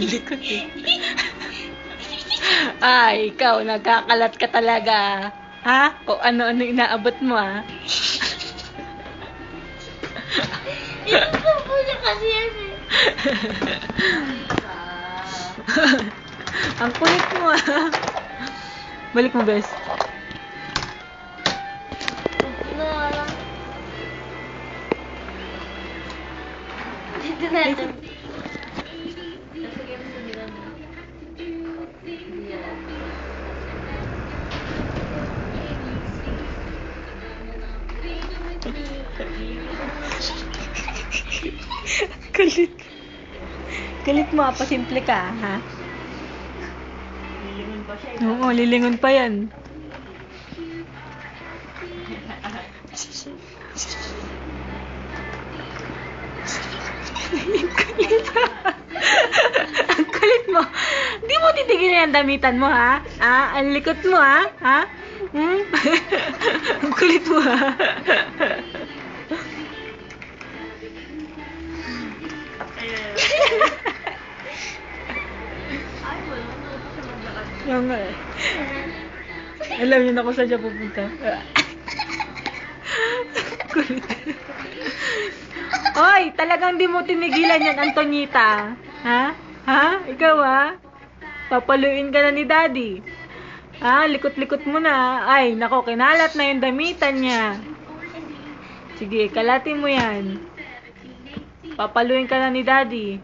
Likot eh. Ay, ikaw, nagkakalat ka talaga. Ha? O ano-ano inaabot mo, ha? Inusubo niya kasi yan eh. Ang kulit mo, ha? Balik mo, bes. Dito natin. Kulit. Kulit mo, pasimple ka, ha? Lilingon pa siya. Oo, lilingon pa yan. Ang kulit mo. Di mo titigil yung damitan mo, ha? Ha? Ang likot mo, ha? Ha? Hmm? Ang kulit mo, ha? Ay, wala na ako siya maglakad. Oo nga eh. Alam niyo na kung saan siya pupunta. Kulit. Oy, talagang di mo tinigilan yan, Antonita. Ha? Ha? Ikaw ha? Papaluin ka na ni Daddy. Ha? Likot-likot mo na. Ay, nako, kinalat na yung damitan niya. Sige, kalatin mo yan. Papaluin ka na ni Daddy.